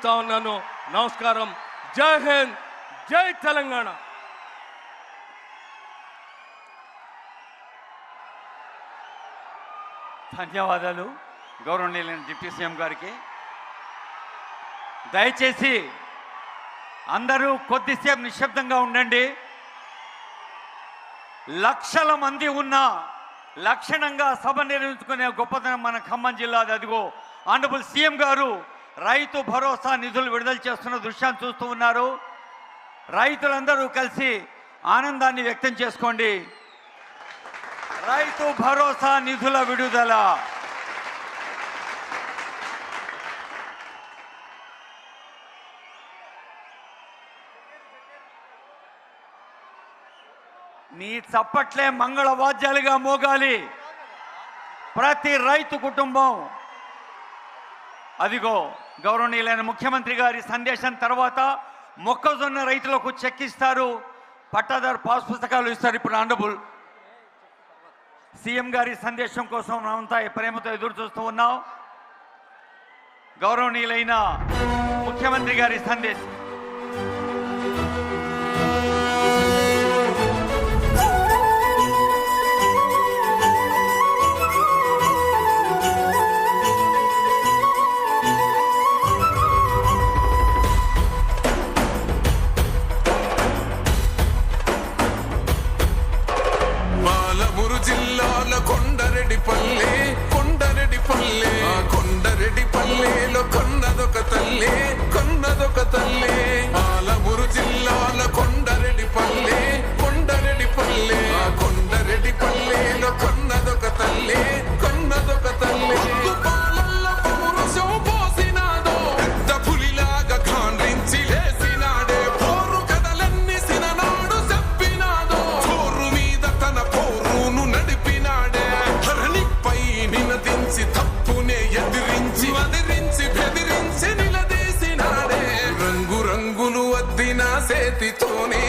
ఉన్నాను. నమస్కారం. జై హింద్, జై తెలంగాణ. ధన్యవాదాలు గౌరవనీయులైన డిప్యూటీ సీఎం గారికి. దయచేసి అందరూ కొద్దిసేపు నిశ్శబ్దంగా ఉండండి. లక్షల మంది ఉన్న లక్షణంగా సభ నిర్వహించుకునే గొప్పతనం మన ఖమ్మం జిల్లాది. అదిగో ఆనరబుల్ సీఎం గారు రైతు భరోసా నిధులు విడుదల చేస్తున్న దృశ్యాన్ని చూస్తూ ఉన్నారు. రైతులందరూ కలిసి ఆనందాన్ని వ్యక్తం చేసుకోండి. రైతు భరోసా నిధుల విడుదల. నీ చప్పట్లే మంగళవాద్యాలుగా మోగాలి. ప్రతి రైతు కుటుంబం అదిగో గౌరవనీయులైన ముఖ్యమంత్రి గారి సందేశం తర్వాత మొక్కజొన్న రైతులకు చెక్ ఇస్తారు, పట్టాదారు పాస్ పుస్తకాలు ఇస్తారు. ఇప్పుడు ఆనరబుల్ సీఎం గారి సందేశం కోసం మనమంతా ప్రేమతో ఎదురు చూస్తూ ఉన్నాం. గౌరవనీయులైన ముఖ్యమంత్రి గారి సందేశం. జిల్లాల కొండరెడ్డిపల్లె కొండరెడ్డిపల్లెలో కొన్నదొక తల్లే పాలమూరు జిల్లాల కొండరెడ్డిపల్లె కొండరెడ్డిపల్లెలో కొన్నదొక తల్లే పాలల్ల పౌరుషం పోసినాదో పెద్ద పులిలాగా ఖాండ్రించి లేసినాడే. పోరు కథలన్నీ సిననాడు చెప్పినాదో చోరు మీద తన పోరును నడిపినాడే. హరణిపై నినదించి తప్పునే ఎదిరించి బెదిరించి నిలదీసినాడే. రంగు రంగులు వద్దిన సేతితోనే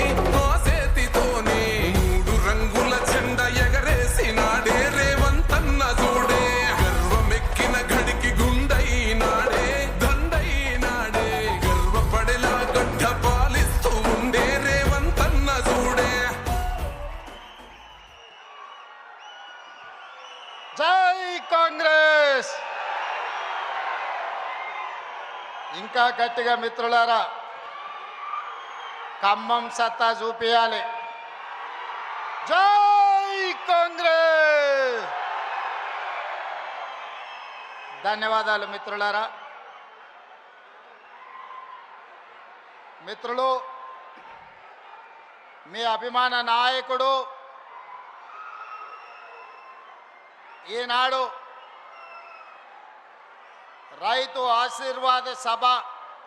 మూడు రంగుల జెండా ఎగరేసినాడే. రేవంతన్న చూడే గర్వమెక్కిన గడికి గుండైనాడే దండైనాడే. గర్వపడేలా గడ్డ పాలిస్తూ ఉండే రేవంతన్న చూడే. జై కాంగ్రెస్. ఇంకా గట్టిగా మిత్రులారా, ఖమ్మం సత్తా చూపియాలి. జై కాంగ్రెస్. ధన్యవాదాలు మిత్రులారా. మిత్రులు, మీ అభిమాన నాయకుడు ఈనాడు రైతు ఆశీర్వాద సభ